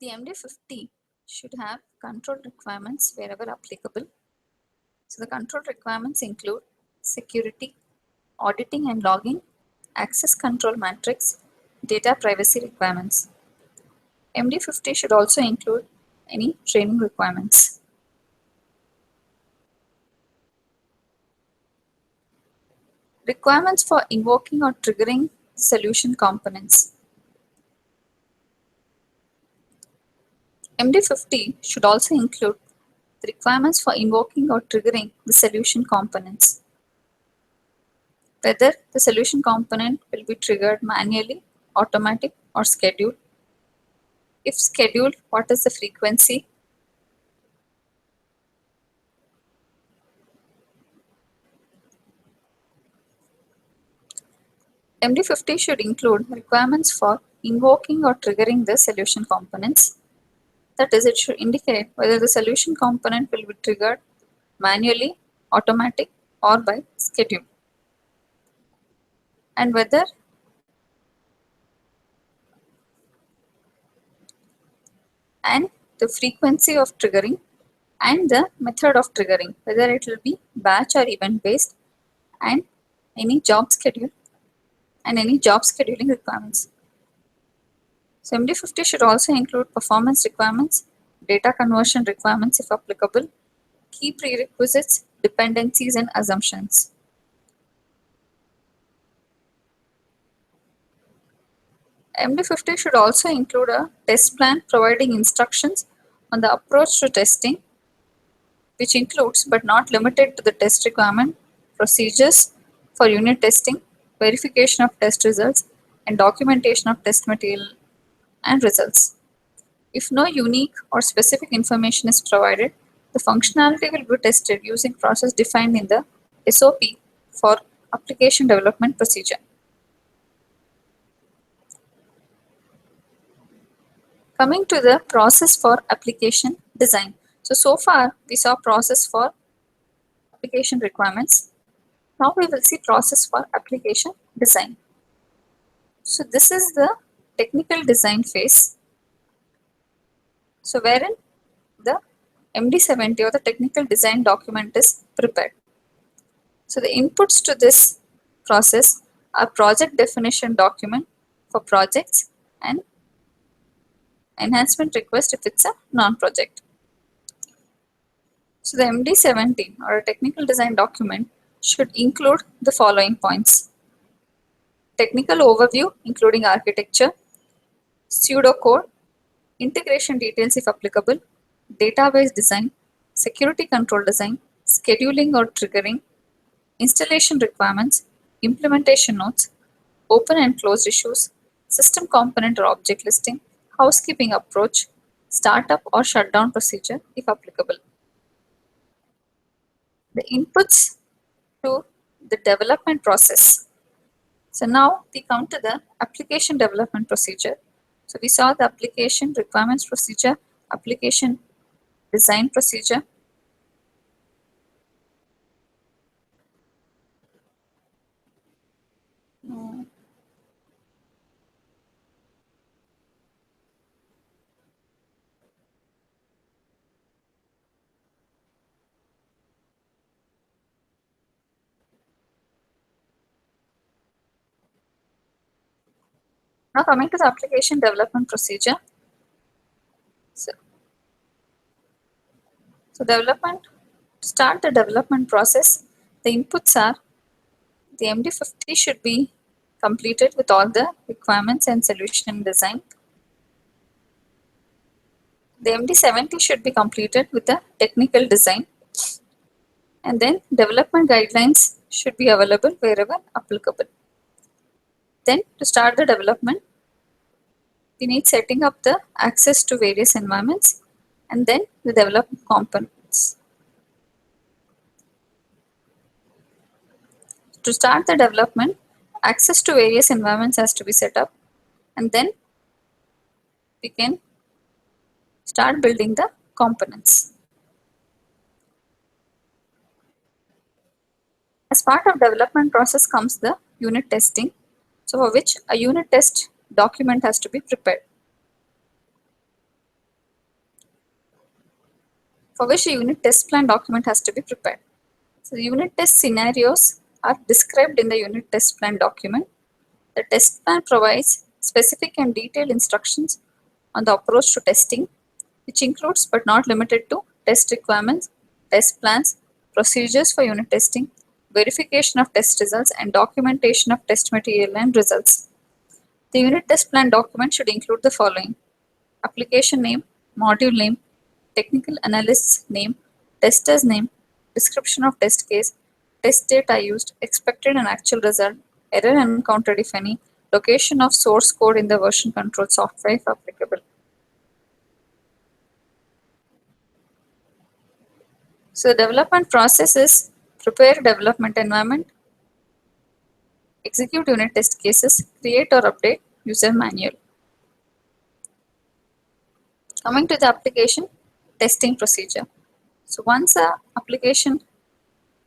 The MD50 should have control requirements wherever applicable. So the control requirements include security, auditing and logging, access control matrix, data privacy requirements. MD50 should also include any training requirements. Requirements for invoking or triggering solution components. MD50 should also include the requirements for invoking or triggering the solution components. Whether the solution component will be triggered manually, automatic, or scheduled. If scheduled, what is the frequency? MD50 should include requirements for invoking or triggering the solution components. That is, it should indicate whether the solution component will be triggered manually, automatic, or by schedule. And whether and the frequency of triggering and the method of triggering, whether it will be batch or event based, and any job schedule and any job scheduling requirements. So MD50 should also include performance requirements, data conversion requirements if applicable, key prerequisites, dependencies and assumptions. MD50 should also include a test plan providing instructions on the approach to testing, which includes but not limited to the test requirement, procedures for unit testing, verification of test results, and documentation of test material and results. If no unique or specific information is provided, the functionality will be tested using process defined in the SOP for application development procedure. Coming to the process for application design. So far we saw process for application requirements. Now we will see process for application design. So this is the technical design phase. So wherein the MD70 or the technical design document is prepared. So the inputs to this process are project definition document for projects and enhancement request if it's a non-project. So the MD70 or a technical design document should include the following points: technical overview including architecture, pseudocode, integration details if applicable, database design, security control design, scheduling or triggering, installation requirements, implementation notes, open and closed issues, system component or object listing, housekeeping approach, startup or shutdown procedure if applicable. The inputs to the development process. So now we come to the application development procedure. So we saw the application requirements procedure, application design procedure. Now coming to the application development procedure. So development, to start the development process, the inputs are the MD50 should be completed with all the requirements and solution design. The MD70 should be completed with a technical design, and then development guidelines should be available wherever applicable. Then to start the development, we need setting up the access to various environments and then the development components. To start the development, access to various environments has to be set up, and then we can start building the components. As part of development process comes the unit testing, so for which a unit test document has to be prepared. For which a unit test plan document has to be prepared. So the unit test scenarios are described in the unit test plan document. The test plan provides specific and detailed instructions on the approach to testing, which includes but not limited to test requirements, test plans, procedures for unit testing, verification of test results, and documentation of test material and results. The unit test plan document should include the following: application name, module name, technical analyst's name, tester's name, description of test case, test data used, expected and actual result, error encountered if any, location of source code in the version control software if applicable. So the development process is prepare development environment, execute unit test cases, create or update user manual. Coming to the application testing procedure. So once the application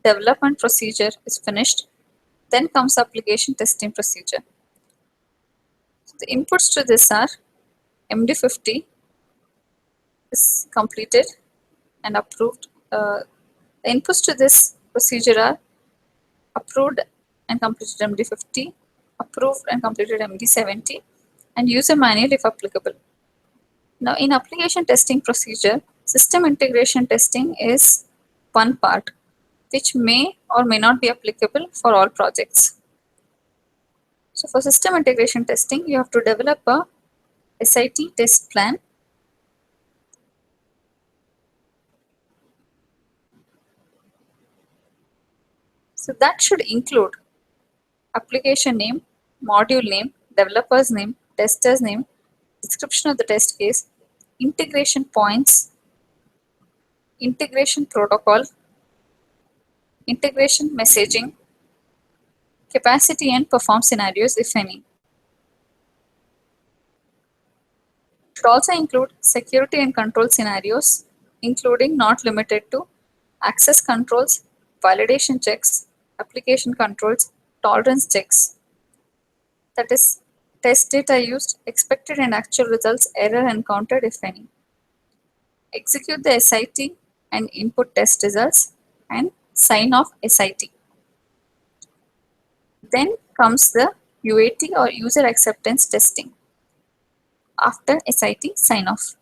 development procedure is finished, then comes application testing procedure. So the inputs to this are MD50 is completed and approved. The inputs to this procedure are approved and completed MD50, approved and completed MD70, and user manual if applicable. Now in application testing procedure, system integration testing is one part which may or may not be applicable for all projects. So for system integration testing, you have to develop a SIT test plan. So that should include application name, module name, developer's name, tester's name, description of the test case, integration points, integration protocol, integration messaging, capacity and perform scenarios if any. It should also include security and control scenarios, including not limited to access controls, validation checks, application controls, tolerance checks. That is, test data used, expected and actual results, error encountered if any. Execute the SIT and input test results and sign off SIT. Then comes the UAT or user acceptance testing after SIT sign off.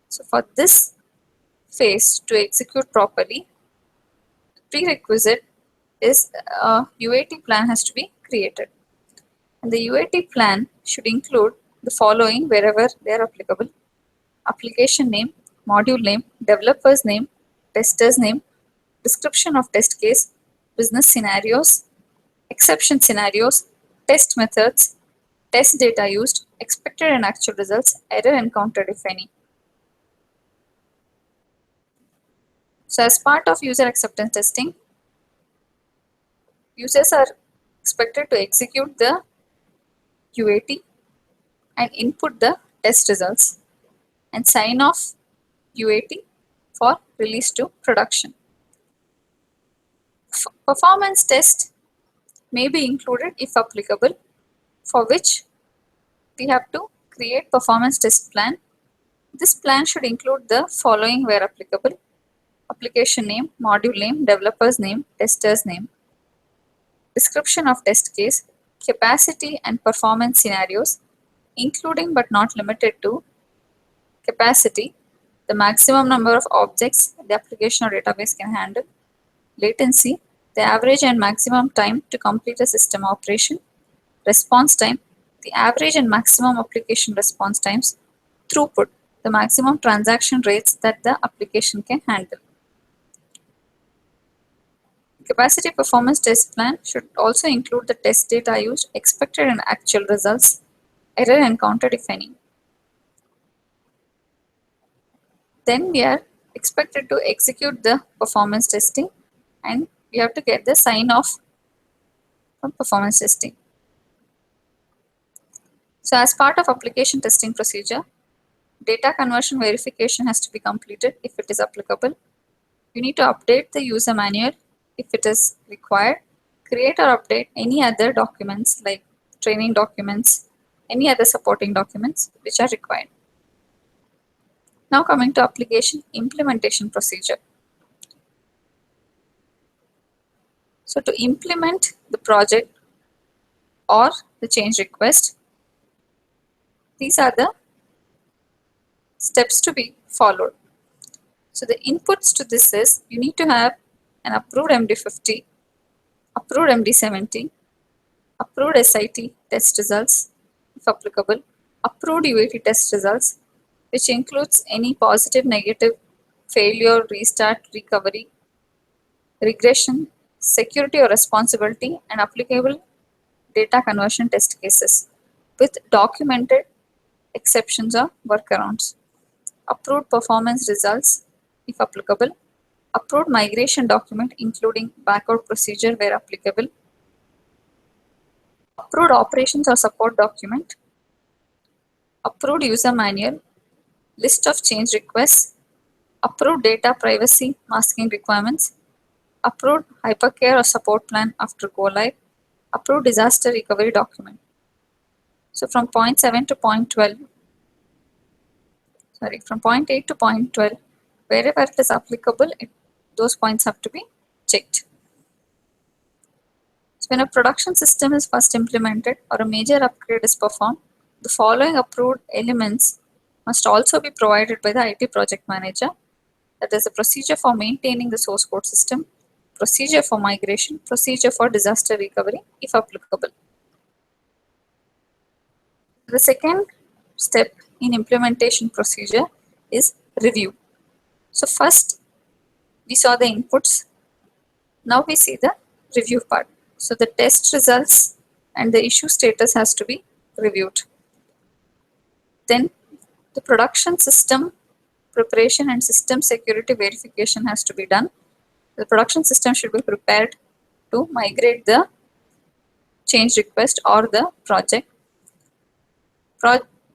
So for this phase to execute properly, the prerequisite is a UAT plan has to be created. And the UAT plan should include the following wherever they are applicable: application name, module name, developer's name, tester's name, description of test case, business scenarios, exception scenarios, test methods, test data used, expected and actual results, error encountered if any. So as part of user acceptance testing, users are expected to execute the UAT and input the test results and sign off UAT for release to production. Performance test may be included if applicable, for which we have to create performance test plan. This plan should include the following where applicable: application name, module name, developer's name, tester's name, description of test case, capacity and performance scenarios, including but not limited to capacity, the maximum number of objects the application or database can handle, latency, the average and maximum time to complete a system operation, response time, the average and maximum application response times, throughput, the maximum transaction rates that the application can handle. Capacity performance test plan should also include the test data used, expected and actual results, error encountered if any. Then we are expected to execute the performance testing and we have to get the sign off from performance testing. So as part of application testing procedure, data conversion verification has to be completed if it is applicable. You need to update the user manual if it is required, create or update any other documents like training documents, any other supporting documents which are required. Now coming to application implementation procedure. So to implement the project or the change request, these are the steps to be followed. So the inputs to this is you need to have an approved MD50, approved MD70, approved SIT test results if applicable, approved UAT test results which includes any positive, negative, failure, restart, recovery, regression, security or responsibility and applicable data conversion test cases with documented exceptions or workarounds. Approved performance results if applicable, approved migration document including backward procedure where applicable, approved operations or support document, approved user manual, list of change requests, approved data privacy masking requirements, approved hypercare or support plan after go live, approved disaster recovery document. So from point 7 to point 12, from point 8 to point 12, wherever it is applicable, those points have to be checked. So when a production system is first implemented or a major upgrade is performed, the following approved elements must also be provided by the IT project manager. That is a procedure for maintaining the source code system, procedure for migration, procedure for disaster recovery if applicable. The second step in implementation procedure is review. So first we saw the inputs, now we see the review part. So the test results and the issue status has to be reviewed. Then the production system preparation and system security verification has to be done. The production system should be prepared to migrate the change request or the project.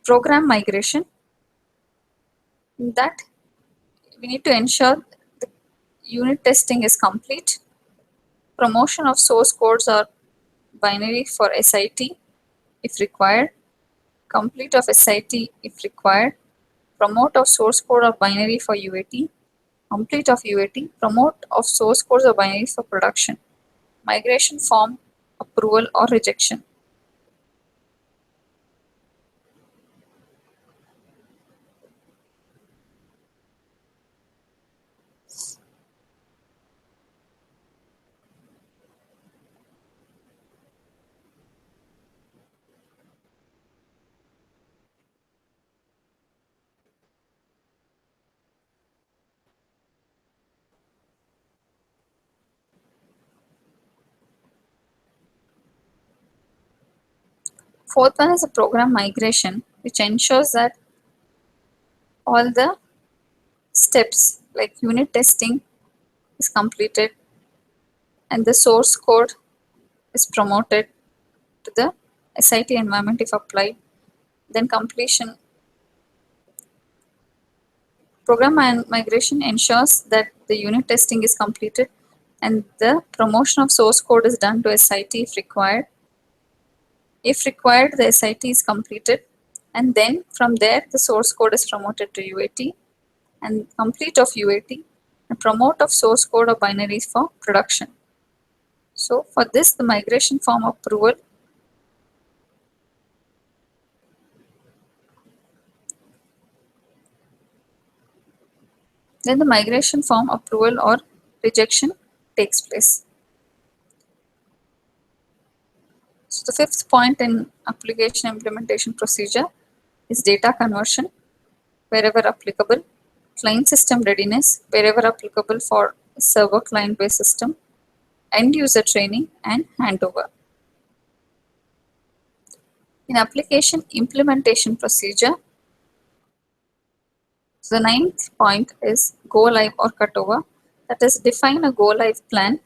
Program migration, in that we need to ensure the unit testing is complete, promotion of source codes or binary for SIT if required, complete of SIT if required, promote of source code or binary for UAT, complete of UAT, promote of source codes or binary for production, migration form approval or rejection. Fourth one is a program migration, which ensures that all the steps like unit testing is completed and the source code is promoted to the SIT environment if applied. Then completion. Program migration ensures that the unit testing is completed and the promotion of source code is done to SIT if required. If required, the SIT is completed and then from there the source code is promoted to UAT and complete of UAT and promote of source code or binaries for production. So for this, the migration form approval then the migration form approval or rejection takes place. So the fifth point in application implementation procedure is data conversion wherever applicable, client system readiness wherever applicable for server client based system, end user training, and handover. In application implementation procedure, the ninth point is go live or cutover. That is, define a go live plan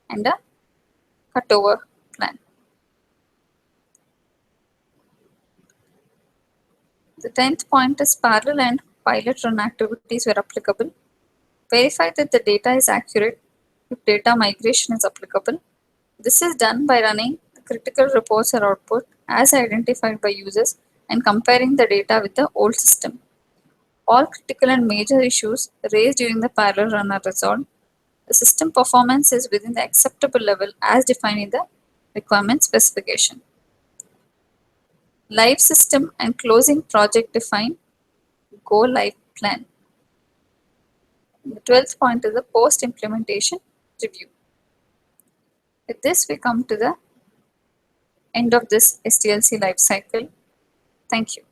and a cutover plan. The 10th point is parallel and pilot run activities where applicable. Verify that the data is accurate if data migration is applicable. This is done by running the critical reports or output as identified by users and comparing the data with the old system. All critical and major issues raised during the parallel run are resolved. The system performance is within the acceptable level as defined in the requirement specification. Live system and closing project define go live plan. The 12th point is the post implementation review. With this, we come to the end of this SDLC life cycle. Thank you.